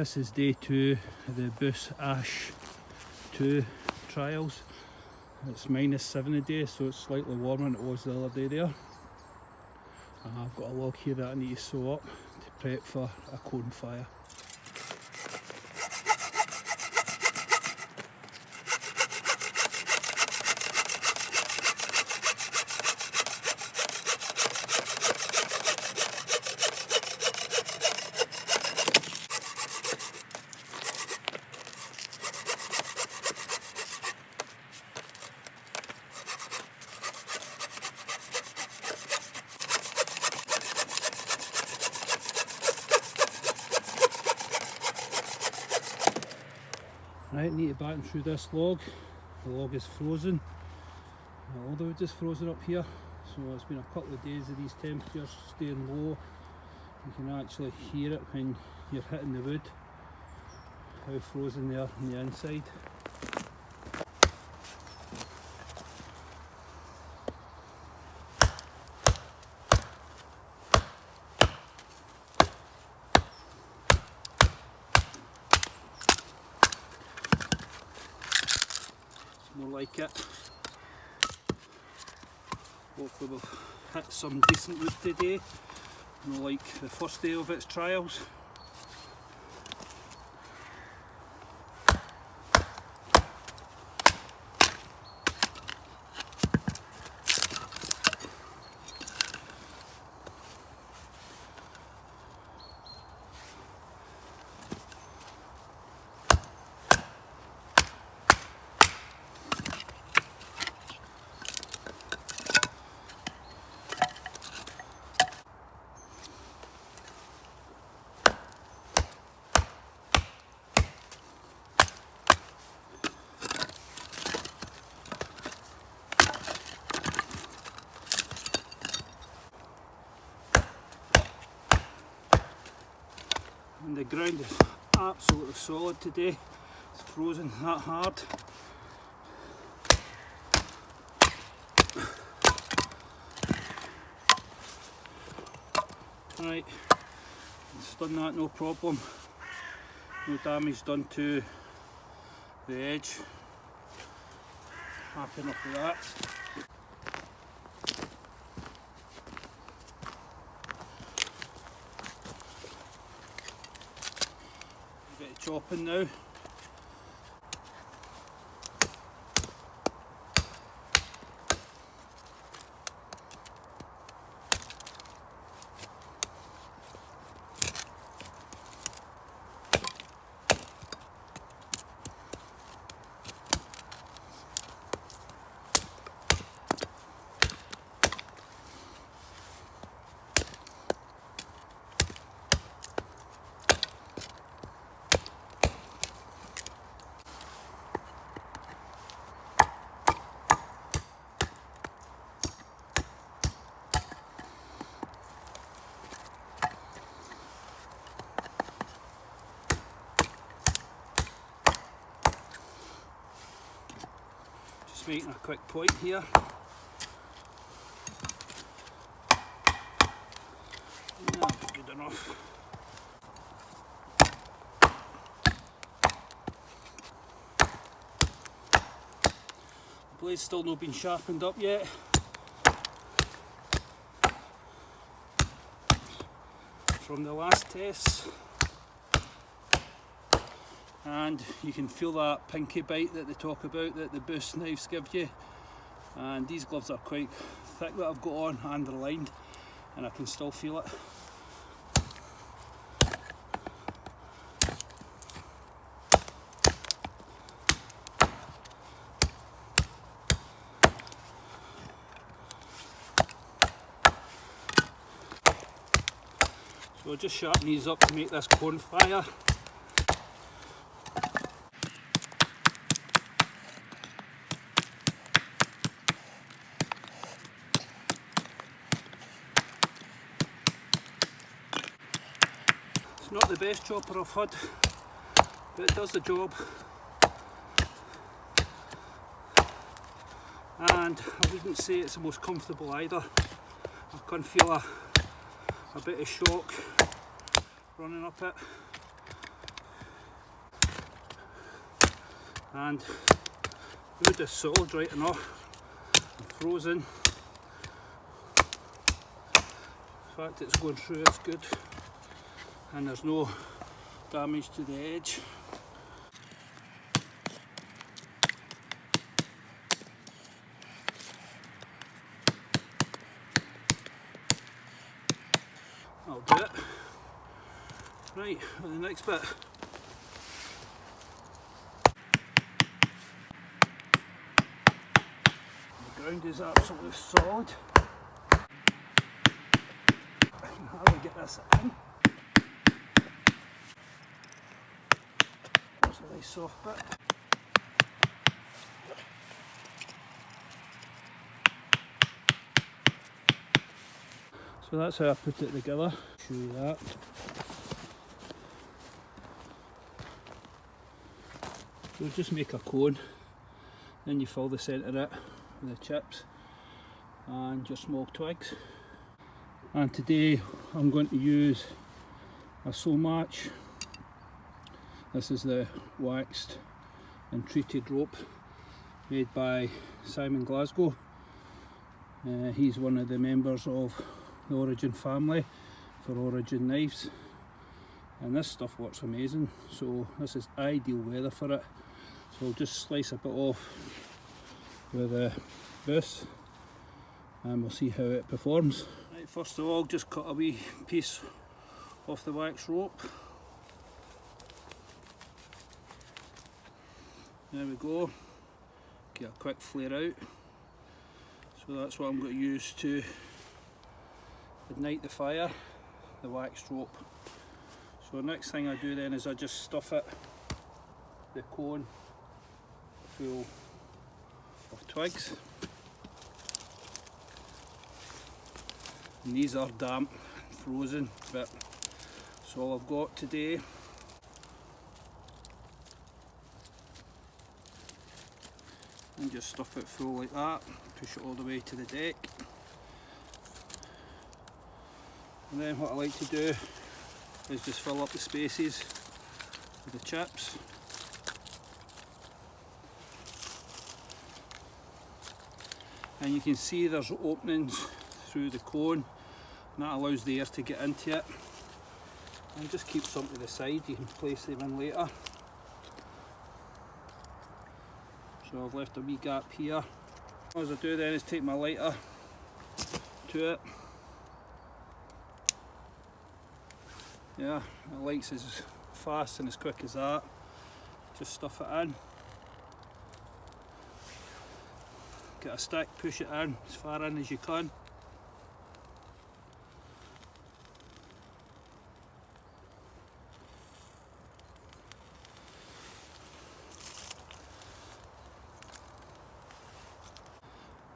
This is day 2 of the Busse Ash 2 trials. It's -7 a day, so it's slightly warmer than it was the other day there. I've got a log here that I need to sew up to prep for a cone fire. Right, need to batten through this log. The log is frozen. All the wood is frozen up here, so it's been a couple of days of these temperatures staying low. You can actually hear it when you're hitting the wood, how frozen they are on the inside. More like it. Hopefully we've hit some decent wood today, not like the first day of its trials. And the ground is absolutely solid today. It's frozen that hard. Right, it's done that, no problem. No damage done to the edge. Happy enough with that. Bit of chopping now. Just making a quick point here. No, good enough. The blade's still not been sharpened up yet. From the last test. And you can feel that pinky bite that they talk about that the Busse knives give you, and these gloves are quite thick that I've got on and they're lined, and I can still feel it. So I'll just sharpen these up to make this cone fire. Not the best chopper I've had, but it does the job. And I wouldn't say it's the most comfortable either. I can feel a bit of shock running up it. And wood is solid right enough, and frozen. The fact it's going through is good, and there's no damage to the edge. I'll do it. Right, for the next bit. The ground is absolutely solid. How do we get this in? That's a nice soft bit. So that's how I put it together. Show you that. So just make a cone, then you fill the centre of it with the chips and your small twigs. And today I'm going to use a soul match. This is the waxed and treated rope made by Simon Glasgow. He's one of the members of the Origin family for Origin knives, and this stuff works amazing, so this is ideal weather for it. So I'll just slice a bit off with a Busse and we'll see how it performs. Right, first of all, just cut a wee piece off the wax rope. There we go, get a quick flare out. So that's what I'm going to use to ignite the fire, the waxed rope. So the next thing I do then is I just stuff it, the cone, full of twigs. And these are damp, frozen, but that's all I've got today. And just stuff it full like that, push it all the way to the deck. And then what I like to do is just fill up the spaces with the chips. And you can see there's openings through the cone, and that allows the air to get into it. And just keep some to the side, you can place them in later. So I've left a wee gap here. All I do then is take my lighter to it. Yeah, it lights as fast and as quick as that. Just stuff it in. Get a stick, push it in as far in as you can.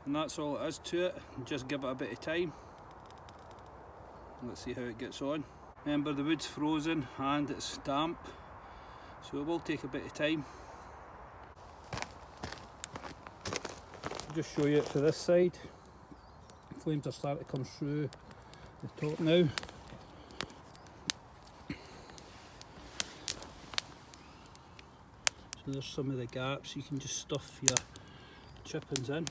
And that's all it is to it. Just give it a bit of time. Let's see how it gets on. Remember, the wood's frozen and it's damp, so it will take a bit of time. I'll just show you it to this side. The flames are starting to come through the top now. So there's some of the gaps, you can just stuff your chippings in.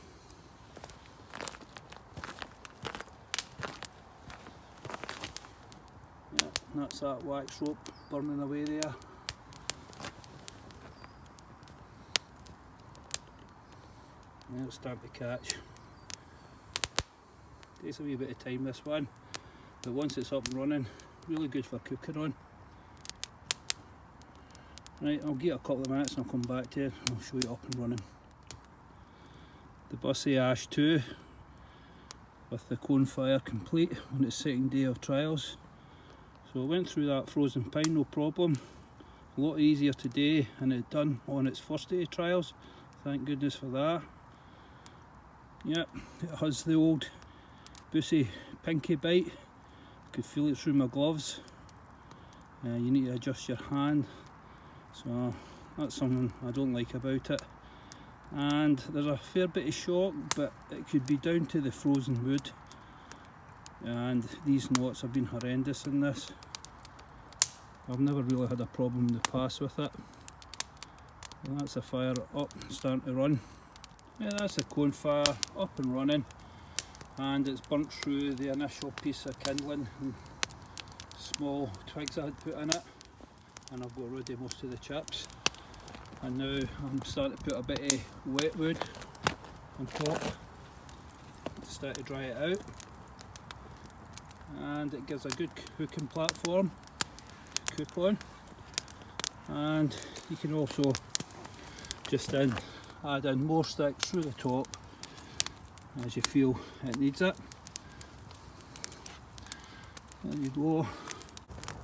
Yeah, and that's that wax rope burning away there. And it'll start to catch. Takes a wee bit of time, this one, but once it's up and running, really good for cooking on. Right, I'll give it a couple of minutes and I'll come back to it and I'll show you up and running. The Busse Ash 2 with the cone fire complete on its second day of trials. So I went through that frozen pine, no problem. A lot easier today than it done on its first day of trials. Thank goodness for that. Yep, it has the old Busse pinky bite. I could feel it through my gloves. You need to adjust your hand. So that's something I don't like about it. And there's a fair bit of shock, but it could be down to the frozen wood. And these knots have been horrendous in this. I've never really had a problem in the past with it. And that's the fire up, starting to run. Yeah, that's the cone fire up and running, and it's burnt through the initial piece of kindling and small twigs I had put in it, and I've got rid of most of the chips. And now I'm starting to put a bit of wet wood on top to start to dry it out, and it gives a good cooking platform to cook on. And you can also just add in more sticks through the top as you feel it needs it. There you go.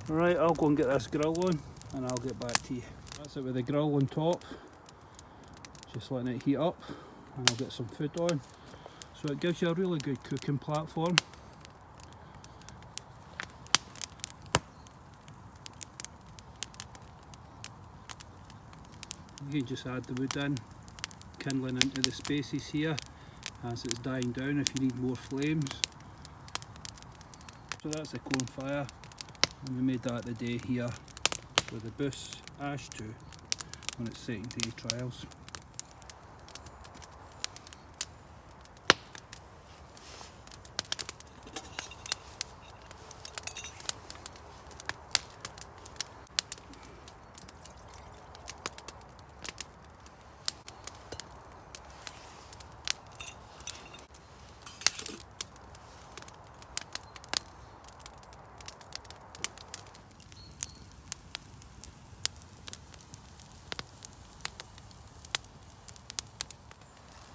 Right, I'll go and get this grill on and I'll get back to you. That's it with the grill on top, just letting it heat up, and I'll get some food on. So it gives you a really good cooking platform. You can just add the wood in, kindling into the spaces here as it's dying down if you need more flames. So that's the cone fire, and we made that the day here with the Busse Ash 2 on its second day trials.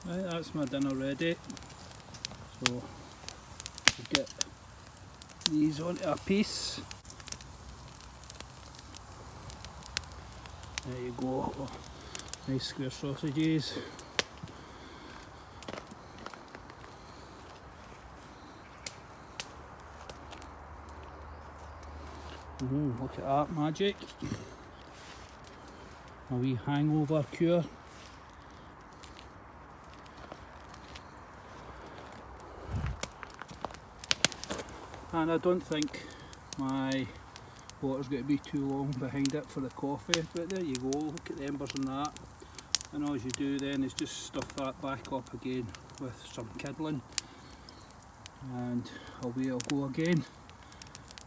Right, that's my dinner ready. So we'll get these onto a piece. There you go, nice square sausages. Look at that magic. A wee hangover cure. And I don't think my water's going to be too long behind it for the coffee, but there you go, look at the embers and that. And all you do then is just stuff that back up again with some kindling, and away it'll go again,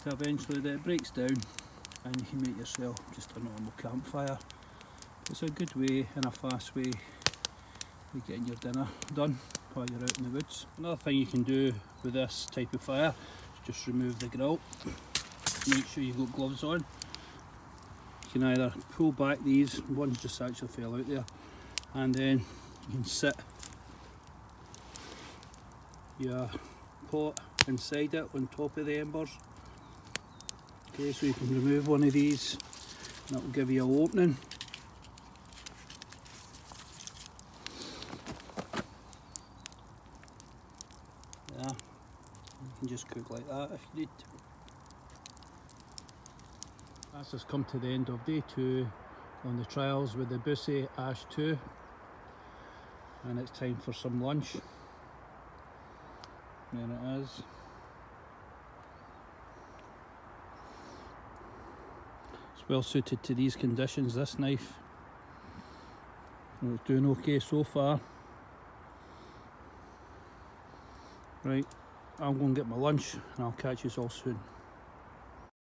till eventually that it breaks down and you can make yourself just a normal campfire. It's a good way and a fast way of getting your dinner done while you're out in the woods. Another thing you can do with this type of fire, just remove the grill. Make sure you've got gloves on. You can either pull back these, one's just actually fell out there, and then you can sit your pot inside it on top of the embers. Okay, so you can remove one of these and that will give you an opening. Yeah, you can just cook like that if you need. That's just come to the end of day 2 on the trials with the Busse Ash 2, and it's time for some lunch. There it is. It's well suited to these conditions, this knife. It's doing okay so far. Right, I'm going to get my lunch and I'll catch you all soon.